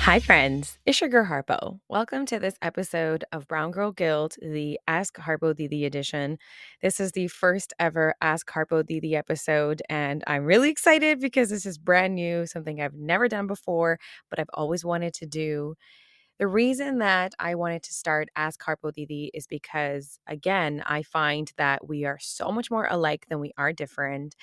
Hi, friends. It's your girl Harpo. Welcome to this episode of Brown Girl Guild, the Ask Harpo Didi Edition. This is the first ever Ask Harpo Didi episode, and I'm really excited because this is brand new, something I've never done before, but I've always wanted to do. The reason that I wanted to start Ask Harpo Didi is because, again, I find that we are so much more alike than we are different.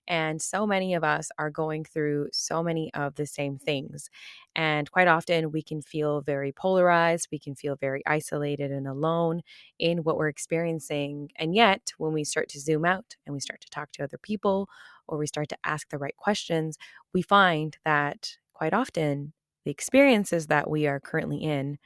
And so many of us are going through so many of the same things. And quite often we can feel very polarized. We can feel very isolated and alone in what we're experiencing. And yet, when we start to zoom out and we start to talk to other people or we start to ask the right questions, we find that quite often the experiences that we are currently in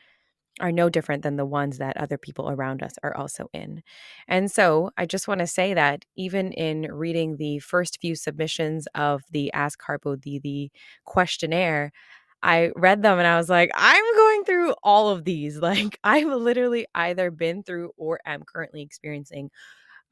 are no different than the ones that other people around us are also in. And so I just want to say that even in reading the first few submissions of the Ask Harpo Didi questionnaire, I read them and I was like, I'm going through all of these. Like, I've literally either been through or am currently experiencing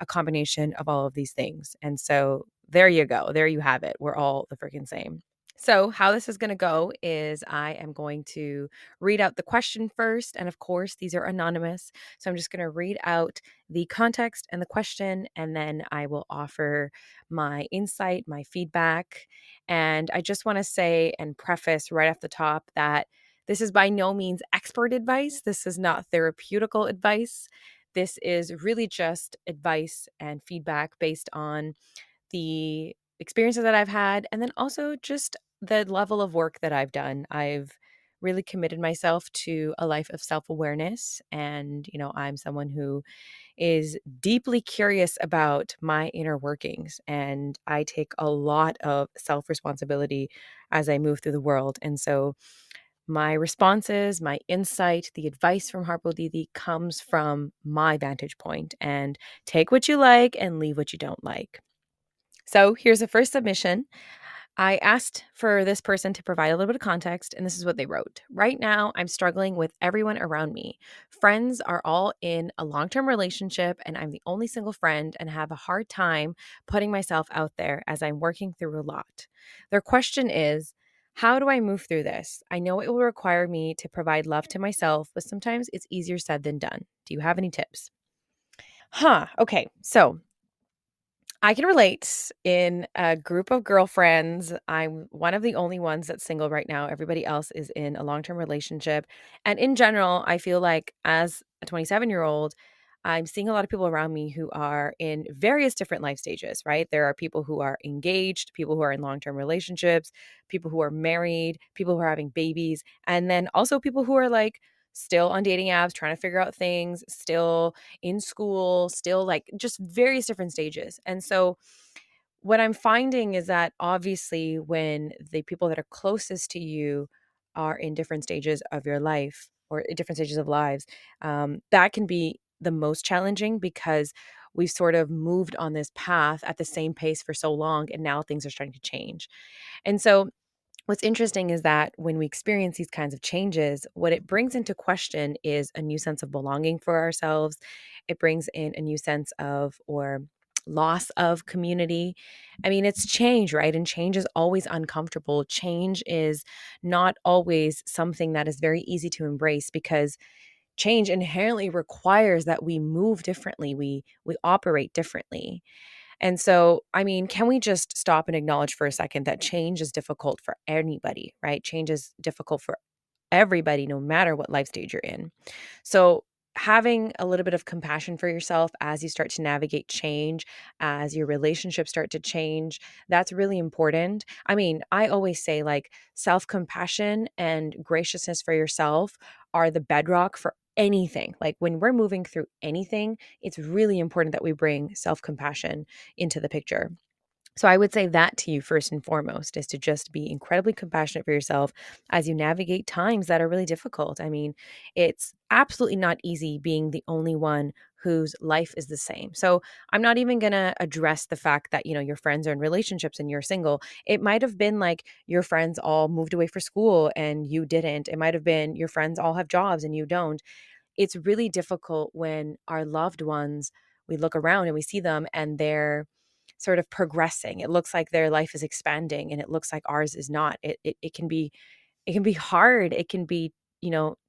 a combination of all of these things. And so there you go. There you have it. We're all the freaking same. So, how this is going to go is I am going to read out the question first. And of course, these are anonymous. So, I'm just going to read out the context and the question, and then I will offer my insight, my feedback. And I just want to say and preface right off the top that this is by no means expert advice. This is not therapeutical advice. This is really just advice and feedback based on the experiences that I've had, and then also just the level of work that I've done. I've really committed myself to a life of self-awareness, and I'm someone who is deeply curious about my inner workings, and I take a lot of self-responsibility as I move through the world. And so my responses, my insight, the advice from Harpo Didi comes from my vantage point, and take what you like and leave what you don't like. So here's the first submission. I asked for this person to provide a little bit of context, and this is what they wrote. Right now, I'm struggling with everyone around me. Friends are all in a long term relationship, and I'm the only single friend and have a hard time putting myself out there as I'm working through a lot. Their question is, how do I move through this? I know it will require me to provide love to myself, but sometimes it's easier said than done. Do you have any tips? Okay. So I can relate. In a group of girlfriends, I'm one of the only ones that's single right now. Everybody else is in a long term relationship. And in general, I feel like as a 27-year-old, I'm seeing a lot of people around me who are in various different life stages, right? There are people who are engaged, people who are in long term relationships, people who are married, people who are having babies, and then also people who are like still on dating apps, trying to figure out things, still in school, still like just various different stages. And so what I'm finding is that obviously when the people that are closest to you are in different stages of your life or in different stages of lives, that can be the most challenging because we've sort of moved on this path at the same pace for so long, and now things are starting to change. And so what's interesting is that when we experience these kinds of changes, what it brings into question is a new sense of belonging for ourselves. It brings in a new sense of or loss of community. I mean, it's change, right? And change is always uncomfortable. Change is not always something that is very easy to embrace because change inherently requires that we move differently, we operate differently. And so, I mean, can we just stop and acknowledge for a second that change is difficult for anybody, right? Change is difficult for everybody, no matter what life stage you're in. So, having a little bit of compassion for yourself as you start to navigate change, as your relationships start to change, that's really important. I mean, I always say like self compassion and graciousness for yourself are the bedrock for anything. Like when we're moving through anything, it's really important that we bring self compassion into the picture. So I would say that to you first and foremost is to just be incredibly compassionate for yourself as you navigate times that are really difficult. I mean, it's absolutely not easy being the only one whose life is the same. So I'm not even going to address the fact that, your friends are in relationships and you're single. It might have been like your friends all moved away for school and you didn't. It might have been your friends all have jobs and you don't. It's really difficult when our loved ones, we look around and we see them and they're sort of progressing. It looks like their life is expanding and it looks like ours is not. It can be it can be hard. It can be,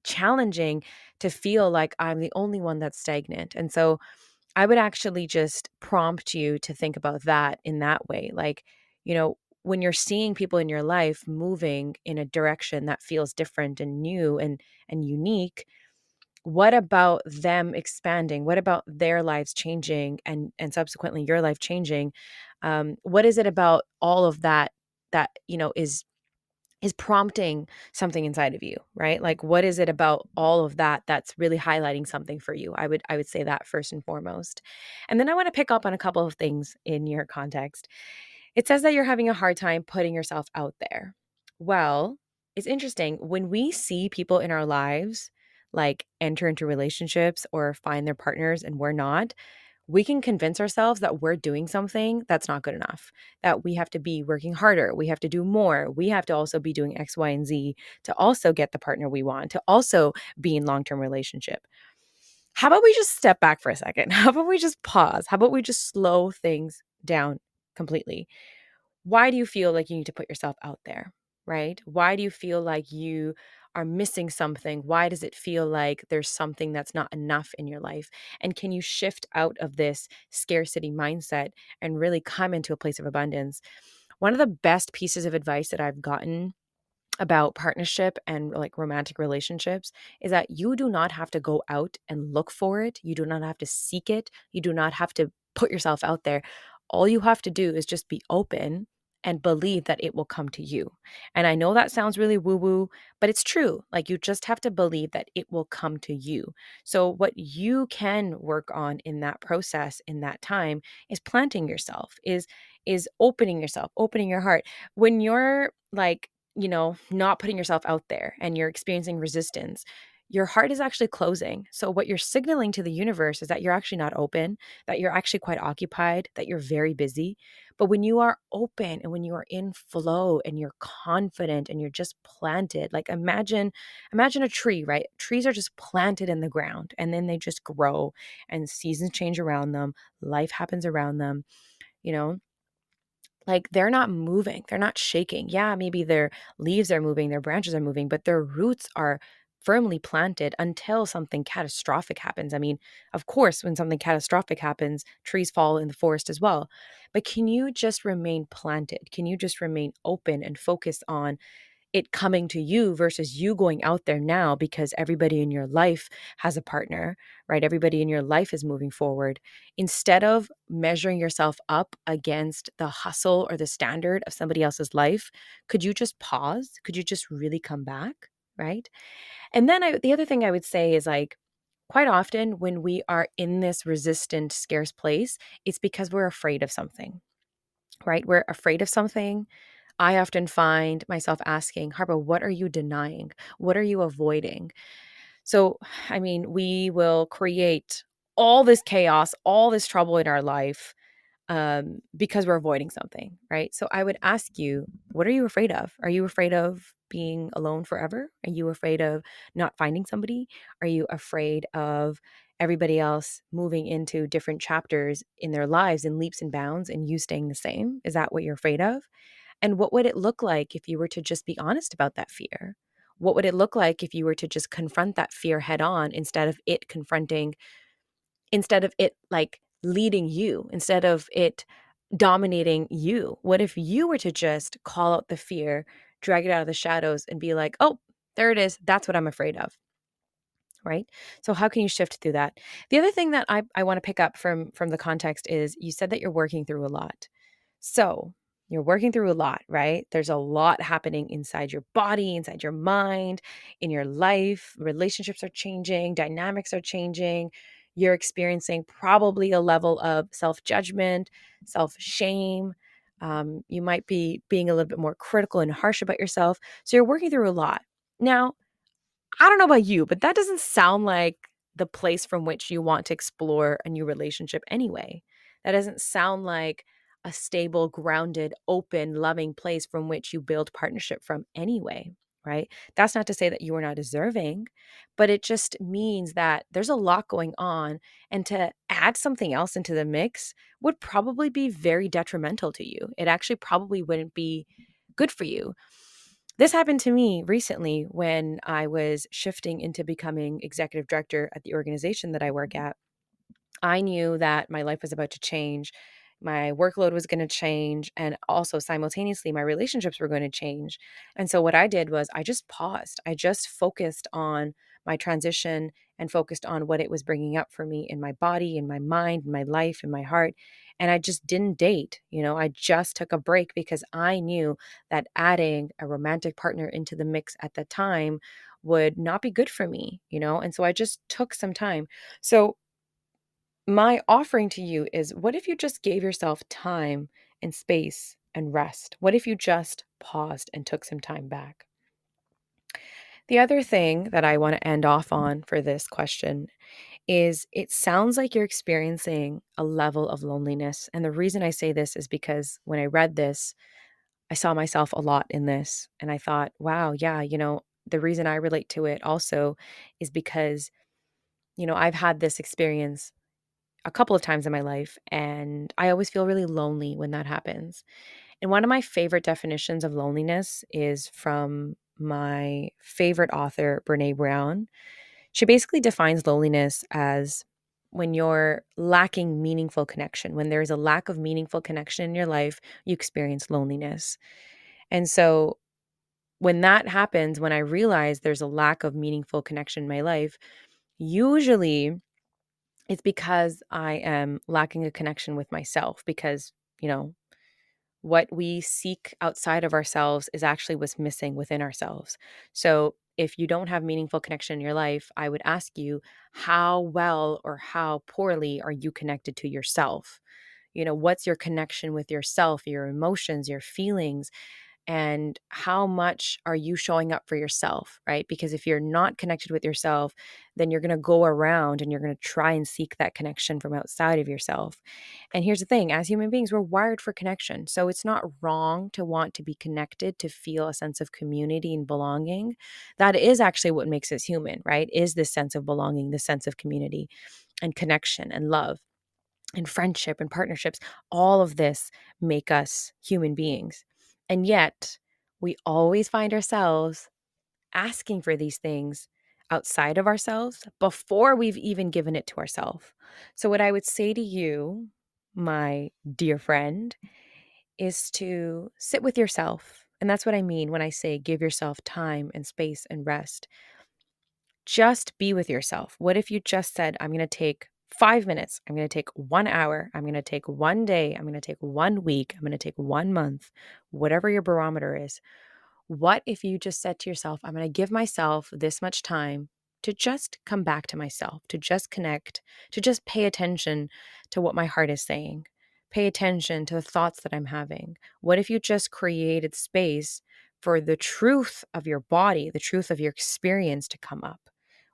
challenging to feel like I'm the only one that's stagnant. And so I would actually just prompt you to think about that in that way. Like, when you're seeing people in your life moving in a direction that feels different and new and unique, what about them expanding? What about their lives changing and subsequently your life changing? What is it about all of that is prompting something inside of you, right? Like, what is it about all of that that's really highlighting something for you? I would say that first and foremost. And then I want to pick up on a couple of things in your context. It says that you're having a hard time putting yourself out there. Well, it's interesting when we see people in our lives like enter into relationships or find their partners and we're not, we can convince ourselves that we're doing something that's not good enough, that we have to be working harder, we have to do more, we have to also be doing X, Y, and Z to also get the partner we want, to also be in long-term relationship. How about we just step back for a second? How about we just pause? How about we just slow things down completely? Why do you feel like you need to put yourself out there, right? Why do you feel like you are missing something? Why does it feel like there's something that's not enough in your life? And can you shift out of this scarcity mindset and really come into a place of abundance? One of the best pieces of advice that I've gotten about partnership and like romantic relationships is that you do not have to go out and look for it. You do not have to seek it. You do not have to put yourself out there. All you have to do is just be open and believe that it will come to you. And I know that sounds really woo woo, but it's true. Like, you just have to believe that it will come to you. So, what you can work on in that process, in that time, is planting yourself, is opening yourself, opening your heart. When you're like, not putting yourself out there and you're experiencing resistance, your heart is actually closing. So, what you're signaling to the universe is that you're actually not open, that you're actually quite occupied, that you're very busy. But when you are open and when you are in flow and you're confident and you're just planted, like imagine a tree, right? Trees are just planted in the ground and then they just grow and seasons change around them, life happens around them, you know like, they're not moving, they're not shaking. Yeah, maybe their leaves are moving, their branches are moving, but their roots are firmly planted until something catastrophic happens. I mean, of course, when something catastrophic happens, trees fall in the forest as well. But can you just remain planted? Can you just remain open and focus on it coming to you versus you going out there now because everybody in your life has a partner, right? Everybody in your life is moving forward. Instead of measuring yourself up against the hustle or the standard of somebody else's life, could you just pause? Could you just really come back, right? And then the other thing I would say is like, quite often when we are in this resistant, scarce place, it's because we're afraid of something, right? We're afraid of something. I often find myself asking, Harpo, what are you denying? What are you avoiding? So, I mean, we will create all this chaos, all this trouble in our life because we're avoiding something, right? So I would ask you, what are you afraid of? Are you afraid of being alone forever? Are you afraid of not finding somebody? Are you afraid of everybody else moving into different chapters in their lives in leaps and bounds and you staying the same? Is that what you're afraid of? And what would it look like if you were to just be honest about that fear? What would it look like if you were to just confront that fear head on instead of it like leading you, instead of it dominating you? What if you were to just call out the fear, drag it out of the shadows, and be like, oh, there it is. That's what I'm afraid of. Right. So how can you shift through that? The other thing that I want to pick up from the context is you said that you're working through a lot. So you're working through a lot, right? There's a lot happening inside your body, inside your mind, in your life. Relationships are changing, dynamics are changing. You're experiencing probably a level of self-judgment, self-shame. You might be being a little bit more critical and harsh about yourself. So you're working through a lot. Now, I don't know about you, but that doesn't sound like the place from which you want to explore a new relationship anyway. That doesn't sound like a stable, grounded, open, loving place from which you build partnership from anyway, right? That's not to say that you are not deserving, but it just means that there's a lot going on. And to add something else into the mix would probably be very detrimental to you. It actually probably wouldn't be good for you. This happened to me recently when I was shifting into becoming executive director at the organization that I work at. I knew that my life was about to change. My workload was going to change. And also, simultaneously, my relationships were going to change. And so, what I did was I just paused. I just focused on my transition and focused on what it was bringing up for me in my body, in my mind, in my life, in my heart. And I just didn't date. I just took a break because I knew that adding a romantic partner into the mix at the time would not be good for me. And so I just took some time. So, my offering to you is, what if you just gave yourself time and space and rest? What if you just paused and took some time back? The other thing that I want to end off on for this question is, it sounds like you're experiencing a level of loneliness. And the reason I say this is because when I read this, I saw myself a lot in this. And I thought, wow, yeah, the reason I relate to it also is because, I've had this experience a couple of times in my life, and I always feel really lonely when that happens. And one of my favorite definitions of loneliness is from my favorite author, Brene Brown. She basically defines loneliness as when you're lacking meaningful connection. When there's a lack of meaningful connection in your life, you experience loneliness. And so when that happens, when I realize there's a lack of meaningful connection in my life, usually it's because I am lacking a connection with myself, because, you know, what we seek outside of ourselves is actually what's missing within ourselves. So, if you don't have meaningful connection in your life, I would ask you, how well or how poorly are you connected to yourself? What's your connection with yourself, your emotions, your feelings? And how much are you showing up for yourself, right? Because if you're not connected with yourself, then you're going to go around and you're going to try and seek that connection from outside of yourself. And here's the thing, as human beings, we're wired for connection. So it's not wrong to want to be connected, to feel a sense of community and belonging. That is actually what makes us human, right? Is this sense of belonging, this sense of community and connection and love and friendship and partnerships. All of this make us human beings. And yet, we always find ourselves asking for these things outside of ourselves before we've even given it to ourselves. So, what I would say to you, my dear friend, is to sit with yourself. And that's what I mean when I say give yourself time and space and rest. Just be with yourself. What if you just said, I'm going to take 5 minutes, I'm going to take 1 hour, I'm going to take one day, I'm going to take 1 week, I'm going to take 1 month, whatever your barometer is. What if you just said to yourself, I'm going to give myself this much time to just come back to myself, to just connect, to just pay attention to what my heart is saying, pay attention to the thoughts that I'm having? What if you just created space for the truth of your body, the truth of your experience to come up?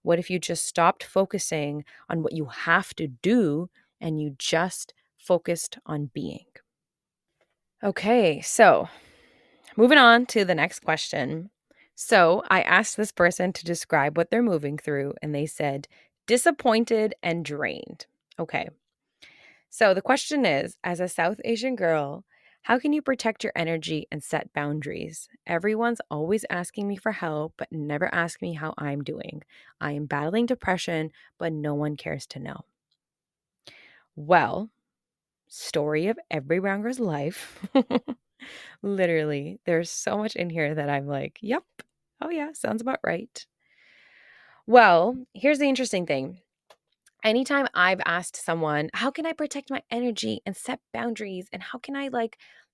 What if you just stopped focusing on what you have to do and you just focused on being? Okay, so moving on to the next question. So I asked this person to describe what they're moving through, and they said disappointed and drained. Okay. So the question is, as a South Asian girl, how can you protect your energy and set boundaries? Everyone's always asking me for help, but never ask me how I'm doing. I am battling depression, but no one cares to know. Well, story of every brown girl's life. Literally, there's so much in here that I'm like, yep, oh yeah, sounds about right. Well, here's the interesting thing. Anytime I've asked someone, how can I protect my energy and set boundaries and how can I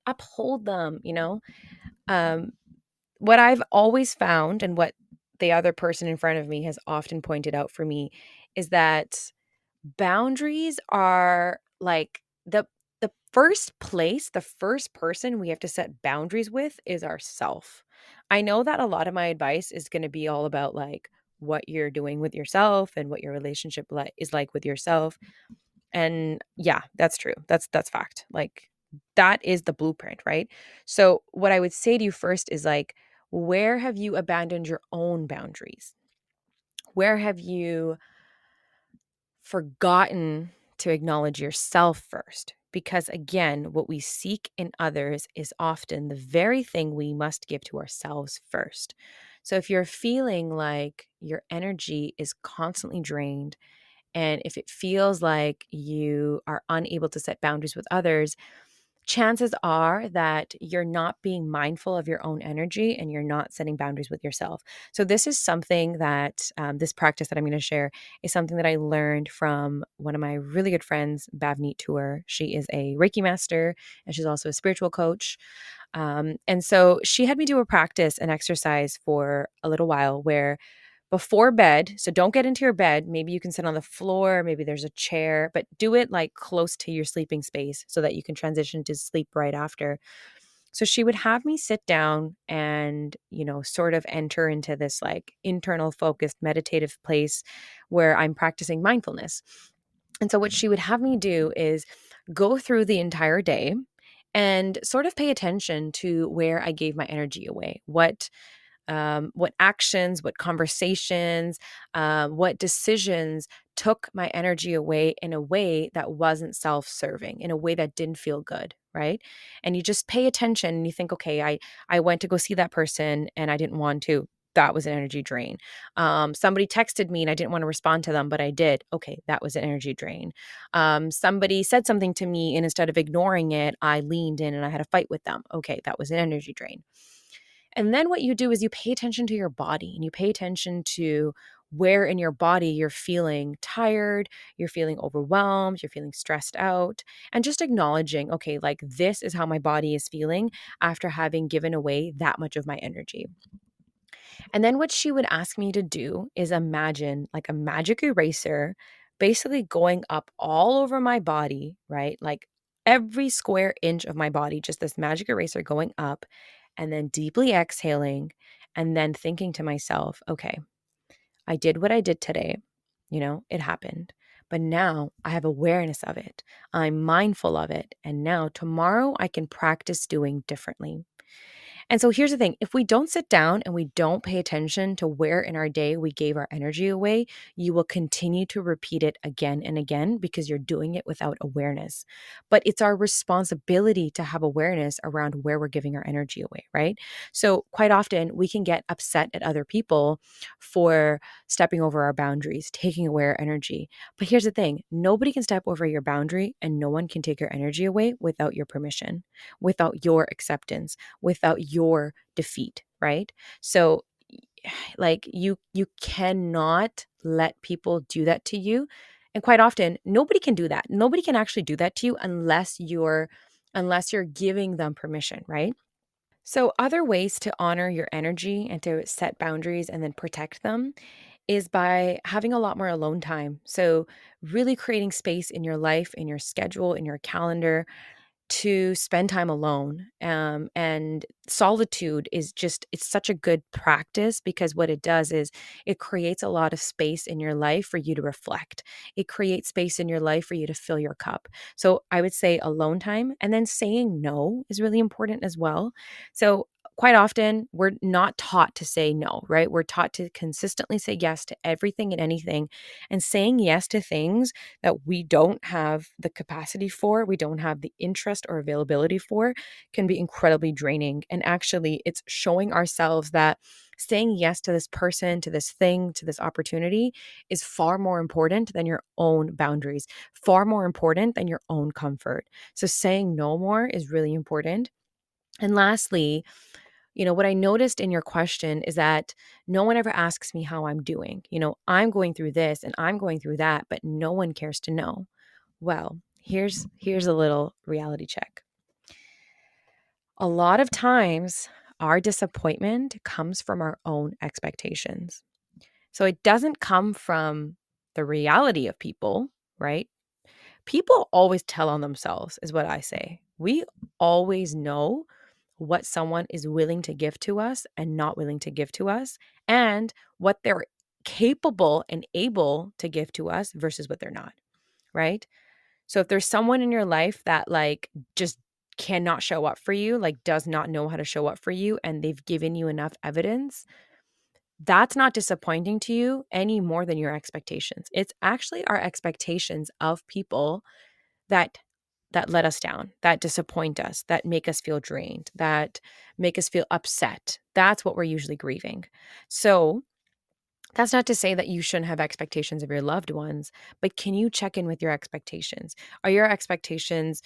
uphold them, um, what I've always found and what the other person in front of me has often pointed out for me is that boundaries are like the first place, the first person we have to set boundaries with is ourself. I know that a lot of my advice is going to be all about what you're doing with yourself and what your relationship is like with yourself. And yeah, that's true. That's fact. That is the blueprint, right? So what I would say to you first is where have you abandoned your own boundaries? Where have you forgotten to acknowledge yourself first? because, again, what we seek in others is often the very thing we must give to ourselves first. So if you're feeling like your energy is constantly drained, and if it feels like you are unable to set boundaries with others, chances are that you're not being mindful of your own energy and you're not setting boundaries with yourself. So, this is something that this practice that I'm going to share is something that I learned from one of my really good friends, Bhavneet Tour. She is a Reiki master and she's also a spiritual coach. And so, she had me do a practice, an exercise for a little while where before bed, so don't get into your bed. Maybe you can sit on the floor, maybe there's a chair, but do it like close to your sleeping space so that you can transition to sleep right after. So she would have me sit down and, sort of enter into this like internal focused meditative place where I'm practicing mindfulness. And so what she would have me do is go through the entire day and sort of pay attention to where I gave my energy away. What actions, what conversations, what decisions took my energy away in a way that wasn't self serving, in a way that didn't feel good. Right. And you just pay attention and you think, okay, I went to go see that person and I didn't want to. That was an energy drain. Somebody texted me and I didn't want to respond to them, but I did. Okay, that was an energy drain. Somebody said something to me and instead of ignoring it, I leaned in and I had a fight with them. Okay, that was an energy drain. And then what you do is you pay attention to your body and you pay attention to where in your body you're feeling tired, you're feeling overwhelmed, you're feeling stressed out, and just acknowledging, okay, like this is how my body is feeling after having given away that much of my energy. And then what she would ask me to do is imagine like a magic eraser basically going up all over my body, right? Like every square inch of my body, just this magic eraser going up, and then deeply exhaling, and then thinking to myself, okay, I did what I did today. It happened. But now I have awareness of it. I'm mindful of it. And now tomorrow I can practice doing differently. And so here's the thing, if we don't sit down and we don't pay attention to where in our day we gave our energy away, you will continue to repeat it again and again because you're doing it without awareness. But it's our responsibility to have awareness around where we're giving our energy away, right? So quite often we can get upset at other people for stepping over our boundaries, taking away our energy. But here's the thing, nobody can step over your boundary and no one can take your energy away without your permission, without your acceptance, without your defeat, right? So like you cannot let people do that to you. And quite often nobody can do that. Nobody can actually do that to you unless you're giving them permission, right? So other ways to honor your energy and to set boundaries and then protect them is by having a lot more alone time. So really creating space in your life, in your schedule, in your calendar to spend time alone. And solitude is just, it's such a good practice because what it does is it creates a lot of space in your life for you to reflect. It creates space in your life for you to fill your cup. So I would say alone time, and then saying no is really important as well. So quite often we're not taught to say no, right? We're taught to consistently say yes to everything and anything, and saying yes to things that we don't have the capacity for, we don't have the interest or availability for, can be incredibly draining. And actually, it's showing ourselves that saying yes to this person, to this thing, to this opportunity is far more important than your own boundaries, far more important than your own comfort. So saying no more is really important. And lastly, what I noticed in your question is that no one ever asks me how I'm doing. I'm going through this and I'm going through that, but no one cares to know. Well, here's a little reality check. A lot of times our disappointment comes from our own expectations. So it doesn't come from the reality of people, right? People always tell on themselves, is what I say. We always know what someone is willing to give to us and not willing to give to us, and what they're capable and able to give to us versus what they're not, right? So if there's someone in your life that like just cannot show up for you, like does not know how to show up for you, and they've given you enough evidence, that's not disappointing to you any more than your expectations. It's actually our expectations of people that that let us down, that disappoint us, that make us feel drained, that make us feel upset. That's what we're usually grieving. So that's not to say that you shouldn't have expectations of your loved ones, but can you check in with your expectations? Are your expectations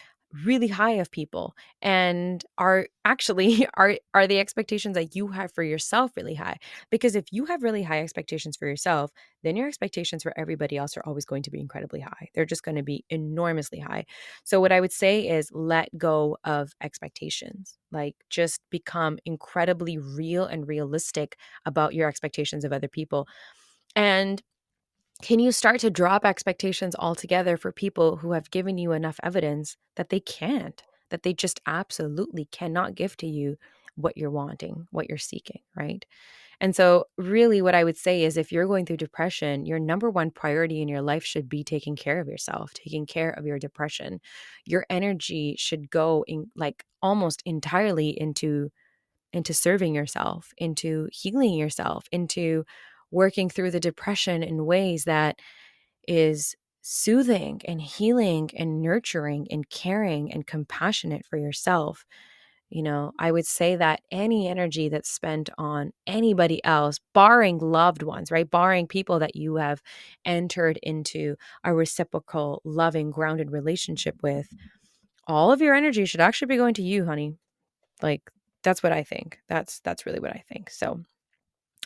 really high of people? And are actually are the expectations that you have for yourself really high? Because if you have really high expectations for yourself, then your expectations for everybody else are always going to be incredibly high. They're just going to be enormously high. So what I would say is let go of expectations. Like just become incredibly real and realistic about your expectations of other people, and can you start to drop expectations altogether for people who have given you enough evidence that they can't, that they just absolutely cannot give to you what you're wanting, what you're seeking, right? And so, really, what I would say is if you're going through depression, your number one priority in your life should be taking care of yourself, taking care of your depression. Your energy should go in like almost entirely into serving yourself, into healing yourself, into working through the depression in ways that is soothing and healing and nurturing and caring and compassionate for yourself. I would say that any energy that's spent on anybody else, barring loved ones, right? Barring people that you have entered into a reciprocal, loving, grounded relationship with, all of your energy should actually be going to you, honey. Like that's what I think. That's really what I think. So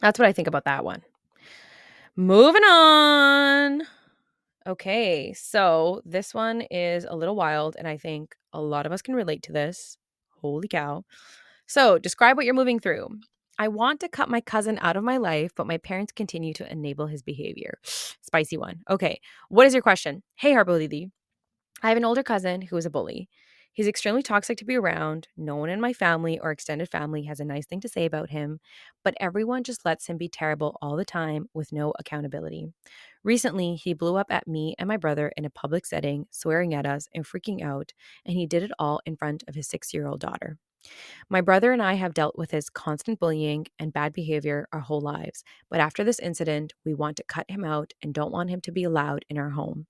that's what I think about that one. Moving on. Okay, so this one is a little wild, and I think a lot of us can relate to this. Holy cow. So, describe what you're moving through. I want to cut my cousin out of my life, but my parents continue to enable his behavior. Spicy one. Okay, what is your question? Hey, Harpo Didi. I have an older cousin who is a bully. He's extremely toxic to be around. No one in my family or extended family has a nice thing to say about him, but everyone just lets him be terrible all the time with no accountability. Recently, he blew up at me and my brother in a public setting, swearing at us and freaking out, and he did it all in front of his 6-year-old daughter. My brother and I have dealt with his constant bullying and bad behavior our whole lives, but after this incident, we want to cut him out and don't want him to be allowed in our home.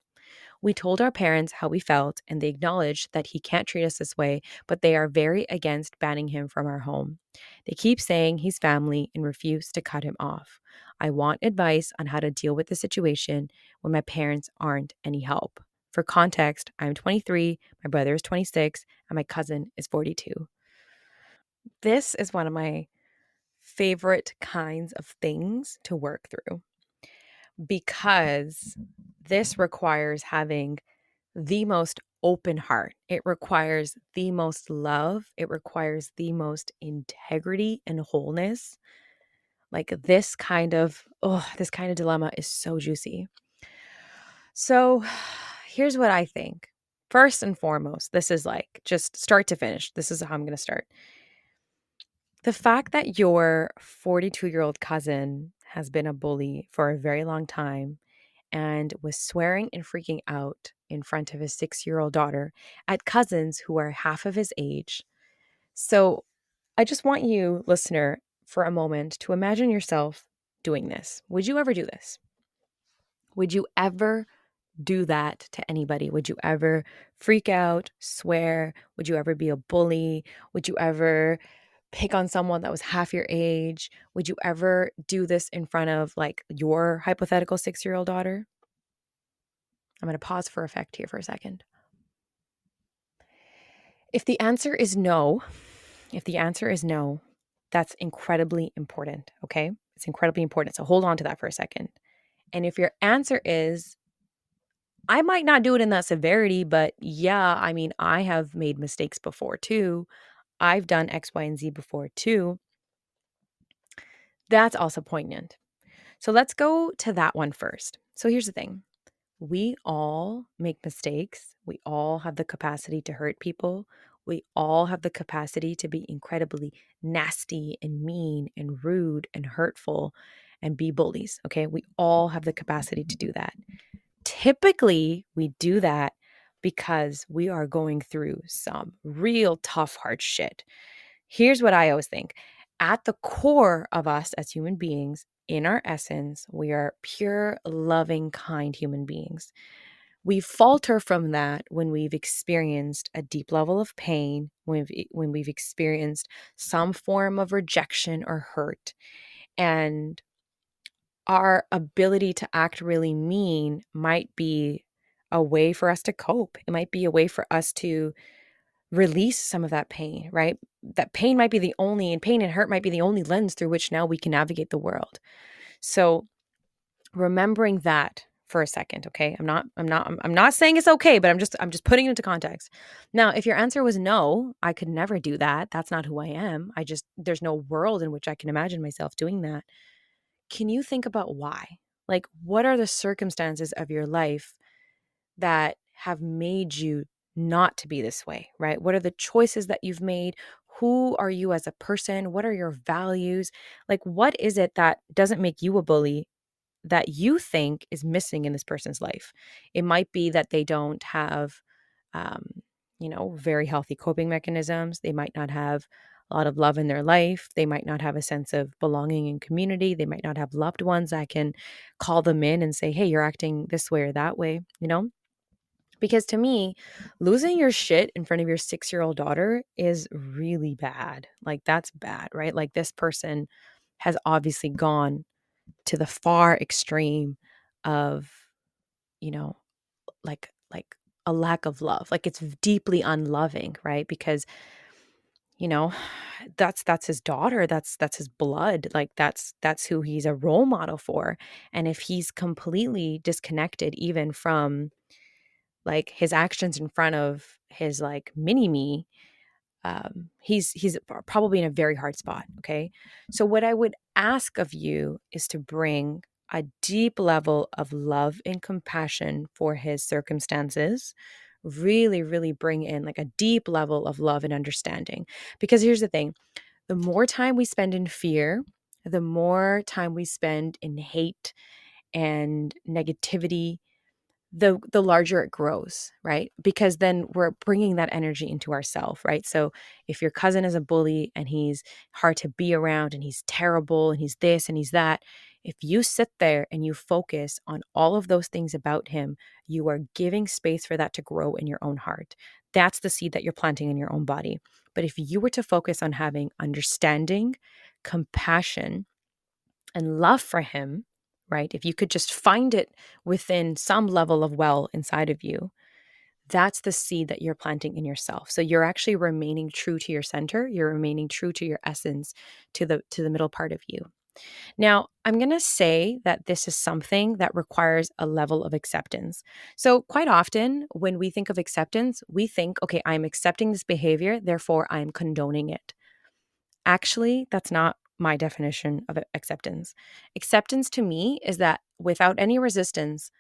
We told our parents how we felt, and they acknowledged that he can't treat us this way, but they are very against banning him from our home. They keep saying he's family and refuse to cut him off. I want advice on how to deal with the situation when my parents aren't any help. For context, I'm 23, my brother is 26, and my cousin is 42. This is one of my favorite kinds of things to work through because this requires having the most open heart. It requires the most love. It requires the most integrity and wholeness. Like this kind of dilemma is so juicy. So here's what I think. First and foremost, this is like just start to finish. This is how I'm going to start. The fact that your 42-year-old cousin has been a bully for a very long time and was swearing and freaking out in front of his 6-year-old daughter at cousins who are half of his age. So I just want you, listener, for a moment to imagine yourself doing this. Would you ever do this? Would you ever do that to anybody? Would you ever freak out, swear? Would you ever be a bully? Would you ever pick on someone that was half your age? Would you ever do this in front of like your hypothetical 6-year-old daughter? I'm going to pause for effect here for a second. If the answer is no, that's incredibly important, okay? It's incredibly important. So hold on to that for a second. And if your answer is, I might not do it in that severity, but yeah, I mean, I have made mistakes before too. I've done X, Y, and Z before too. That's also poignant. So let's go to that one first. So here's the thing. We all make mistakes. We all have the capacity to hurt people. We all have the capacity to be incredibly nasty and mean and rude and hurtful and be bullies. Okay. We all have the capacity to do that. Typically, we do that because we are going through some real tough, hard shit. Here's what I always think. At the core of us as human beings, in our essence, we are pure, loving, kind human beings. We falter from that when we've experienced a deep level of pain, when we've experienced some form of rejection or hurt. And our ability to act really mean might be a way for us to cope. It might be a way for us to release some of that pain, right? That pain might be the only, and pain and hurt might be the only lens through which now we can navigate the world. So remembering that for a second, okay? I'm not saying it's okay, but I'm just putting it into context. Now, if your answer was no, I could never do that. That's not who I am. There's no world in which I can imagine myself doing that. Can you think about why? Like, what are the circumstances of your life that have made you not to be this way, right? What are the choices that you've made? Who are you as a person? What are your values? Like, what is it that doesn't make you a bully that you think is missing in this person's life? It might be that they don't have, um, very healthy coping mechanisms. They might not have a lot of love in their life. They might not have a sense of belonging in community. They might not have loved ones that can call them in and say, hey, you're acting this way or that way, Because to me, losing your shit in front of your 6-year-old daughter is really bad. Like, that's bad, right? Like, this person has obviously gone to the far extreme of, you know, like a lack of love. Like, it's deeply unloving, right? Because, you know, that's his daughter, that's his blood. Like, that's who he's a role model for. And if he's completely disconnected even from like his actions in front of his like mini me, he's probably in a very hard spot. Okay. So what I would ask of you is to bring a deep level of love and compassion for his circumstances. Really, really bring in like a deep level of love and understanding. Because here's the thing, the more time we spend in fear, the more time we spend in hate and negativity, the larger it grows, right? Because then we're bringing that energy into ourselves, right? So if your cousin is a bully and he's hard to be around and he's terrible and he's this and he's that, if you sit there and you focus on all of those things about him, you are giving space for that to grow in your own heart. That's the seed that you're planting in your own body. But if you were to focus on having understanding, compassion, and love for him, right? If you could just find it within some level of well inside of you, that's the seed that you're planting in yourself. So you're actually remaining true to your center, you're remaining true to your essence, to the middle part of you. Now, I'm going to say that this is something that requires a level of acceptance. So quite often when we think of acceptance, we think, okay, I'm accepting this behavior, therefore I'm condoning it. Actually, that's not my definition of acceptance. Acceptance to me is that without any resistance,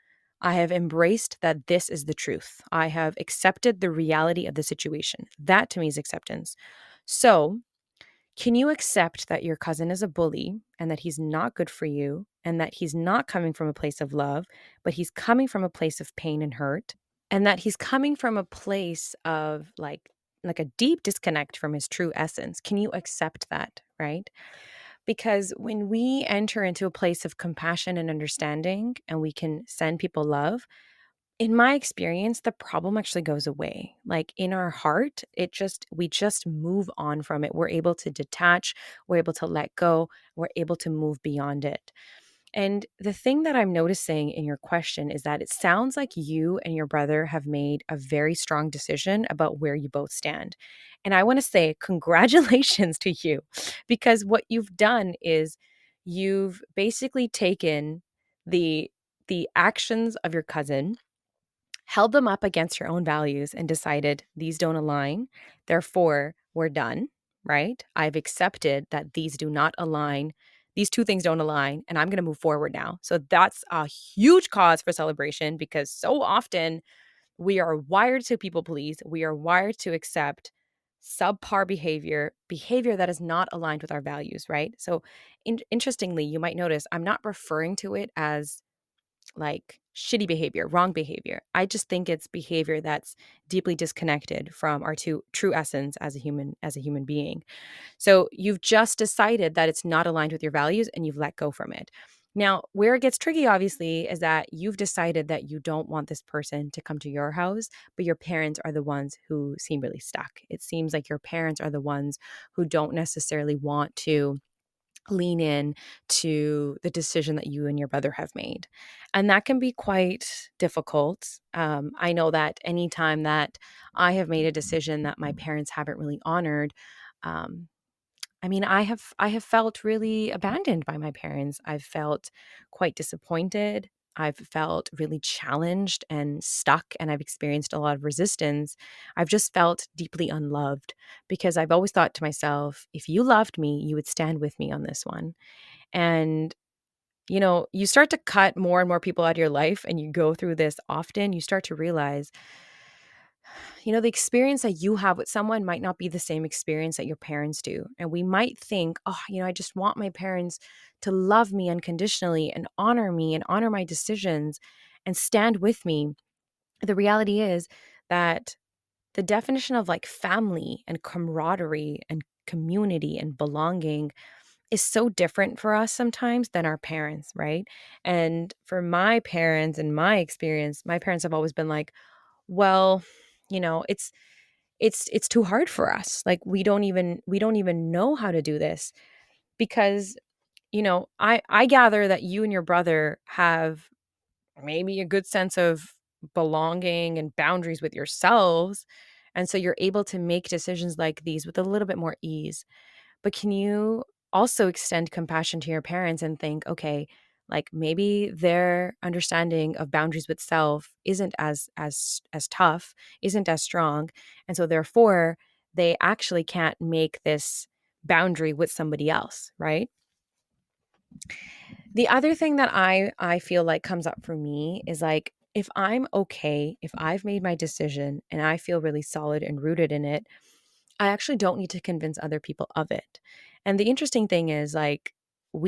I have embraced that this is the truth. I have accepted the reality of the situation. That to me is acceptance. So, can you accept that your cousin is a bully and that he's not good for you and that he's not coming from a place of love, but he's coming from a place of pain and hurt, and that he's coming from a place of like a deep disconnect from his true essence? Can you accept that, right? Because when we enter into a place of compassion and understanding and we can send people love, in my experience, the problem actually goes away. Like, in our heart, we just move on from it. We're able to detach, we're able to let go, we're able to move beyond it. And the thing that I'm noticing in your question is that it sounds like you and your brother have made a very strong decision about where you both stand. And I want to say congratulations to you, because what you've done is you've basically taken the actions of your cousin, held them up against your own values, and decided these don't align. Therefore, we're done, right? I've accepted that these do not align. These two things don't align, and I'm going to move forward now. So that's a huge cause for celebration, because so often we are wired to people please. We are wired to accept subpar behavior that is not aligned with our values, right? So interestingly, you might notice I'm not referring to it as like shitty behavior, wrong behavior. I just think it's behavior that's deeply disconnected from our true essence as a human being. So you've just decided that it's not aligned with your values and you've let go from it. Now, where it gets tricky, obviously, is that you've decided that you don't want this person to come to your house, but your parents are the ones who seem really stuck. It seems like your parents are the ones who don't necessarily want to lean in to the decision that you and your brother have made. And that can be quite difficult. I know that anytime that I have made a decision that my parents haven't really honored, um, I have felt really abandoned by my parents. I've felt quite disappointed. I've felt really challenged and stuck, and I've experienced a lot of resistance. I've just felt deeply unloved because I've always thought to myself, if you loved me, you would stand with me on this one. And you start to cut more and more people out of your life, and you go through this often, you start to realize the experience that you have with someone might not be the same experience that your parents do. And we might think, oh, I just want my parents to love me unconditionally and honor my decisions and stand with me. The reality is that the definition of like family and camaraderie and community and belonging is so different for us sometimes than our parents, right? And for my parents and my experience, my parents have always been like, well, it's too hard for us. Like we don't even know how to do this because I gather that you and your brother have maybe a good sense of belonging and boundaries with yourselves, and so you're able to make decisions like these with a little bit more ease. But can you also extend compassion to your parents and think, okay, like maybe their understanding of boundaries with self isn't as tough, isn't as strong, and so therefore they actually can't make this boundary with somebody else, right? The other thing that I feel like comes up for me is like if I'm okay, if I've made my decision and I feel really solid and rooted in it, I actually don't need to convince other people of it. And the interesting thing is like I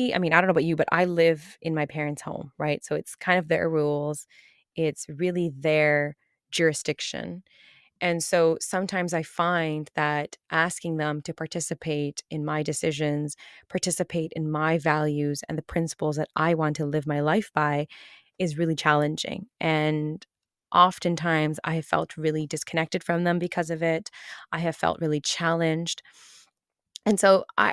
don't know about you, but I live in my parents' home, right? So it's kind of their rules. It's really their jurisdiction. And so sometimes I find that asking them to participate in my decisions, participate in my values and the principles that I want to live my life by is really challenging. And oftentimes I have felt really disconnected from them because of it. I have felt really challenged. And so I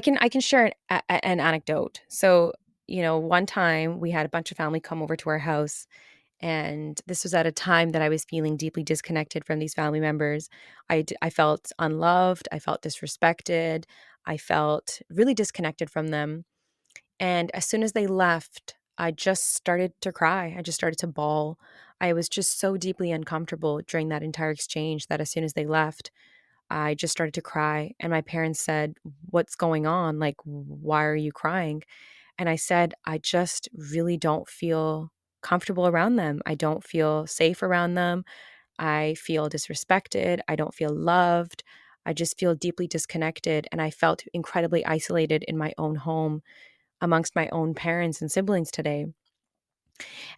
can share an anecdote. So, one time we had a bunch of family come over to our house, and this was at a time that I was feeling deeply disconnected from these family members. I felt unloved. I felt disrespected. I felt really disconnected from them. And as soon as they left, I just started to cry. I just started to bawl. I was just so deeply uncomfortable during that entire exchange that as soon as they left, I just started to cry. And my parents said, "What's going on? Like, why are you crying?" And I said, "I just really don't feel comfortable around them. I don't feel safe around them. I feel disrespected. I don't feel loved. I just feel deeply disconnected. And I felt incredibly isolated in my own home amongst my own parents and siblings today."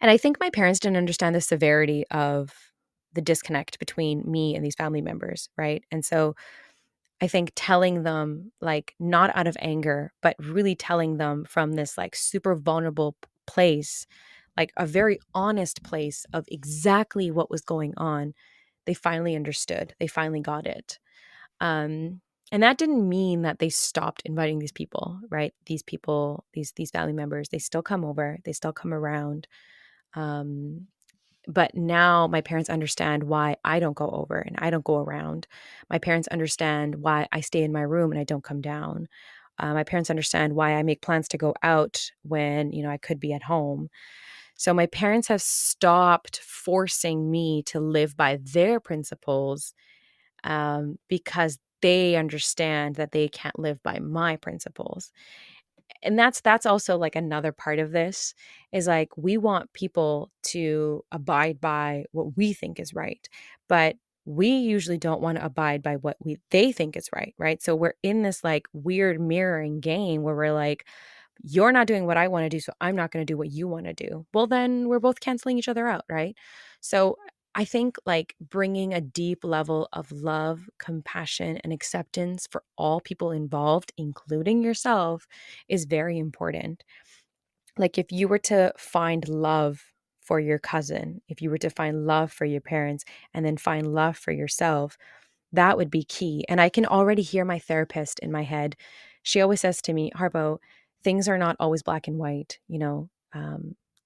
And I think my parents didn't understand the severity of the disconnect between me and these family members, right? And so I think telling them, like, not out of anger, but really telling them from this, like, super vulnerable place, like a very honest place of exactly what was going on, they finally understood. They finally got it. And that didn't mean that they stopped inviting these people, right? These people, these family members, they still come over, they still come around. Um, but now my parents understand why I don't go over and I don't go around. My parents understand why I stay in my room and I don't come down. My parents understand why I make plans to go out when, I could be at home. So my parents have stopped forcing me to live by their principles, because they understand that they can't live by my principles. And that's also like another part of this is like we want people to abide by what we think is right, but we usually don't want to abide by what they think is right, so we're in this like weird mirroring game where we're like, you're not doing what I want to do, so I'm not going to do what you want to do. Well, then we're both canceling each other out, right? So I think like bringing a deep level of love, compassion, and acceptance for all people involved, including yourself, is very important. Like if you were to find love for your cousin, if you were to find love for your parents, and then find love for yourself, that would be key. And I can already hear my therapist in my head. She always says to me, Harpo, things are not always black and white,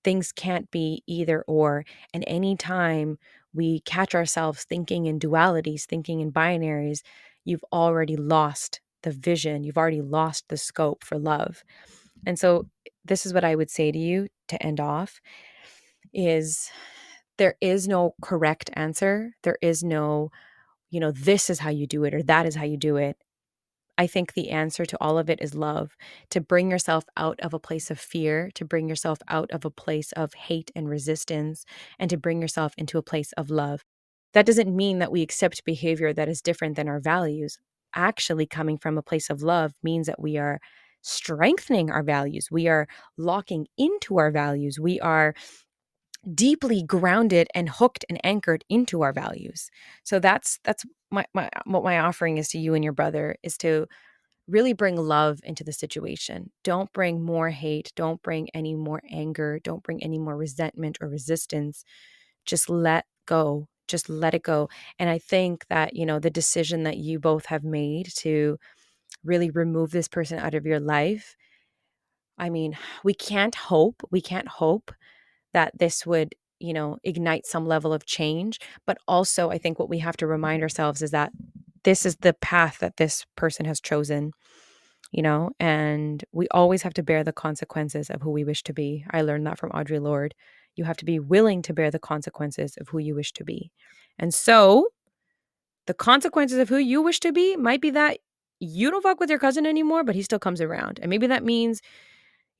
things can't be either or. And anytime we catch ourselves thinking in dualities, thinking in binaries, you've already lost the vision, you've already lost the scope for love. And so this is what I would say to you to end off is there is no correct answer. There is no, this is how you do it or that is how you do it. I think the answer to all of it is love, to bring yourself out of a place of fear, to bring yourself out of a place of hate and resistance, and to bring yourself into a place of love. That doesn't mean that we accept behavior that is different than our values. Actually, coming from a place of love means that we are strengthening our values. We are locking into our values. We are deeply grounded and hooked and anchored into our values. So that's my what my offering is to you and your brother is to really bring love into the situation. Don't bring more hate, don't bring any more anger, don't bring any more resentment or resistance. Just let go. Just let it go. And I think that, the decision that you both have made to really remove this person out of your life, I mean, we can't hope that this would, ignite some level of change. But also, I think what we have to remind ourselves is that this is the path that this person has chosen, and we always have to bear the consequences of who we wish to be. I learned that from Audre Lorde. You have to be willing to bear the consequences of who you wish to be. And so, the consequences of who you wish to be might be that you don't fuck with your cousin anymore, but he still comes around. And maybe that means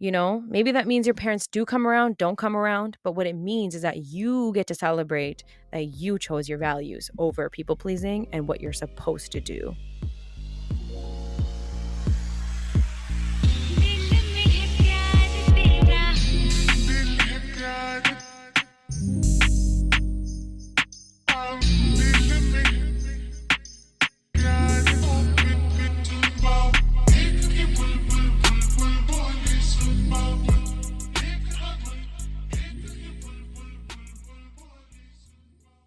your parents do come around, don't come around. But what it means is that you get to celebrate that you chose your values over people pleasing and what you're supposed to do.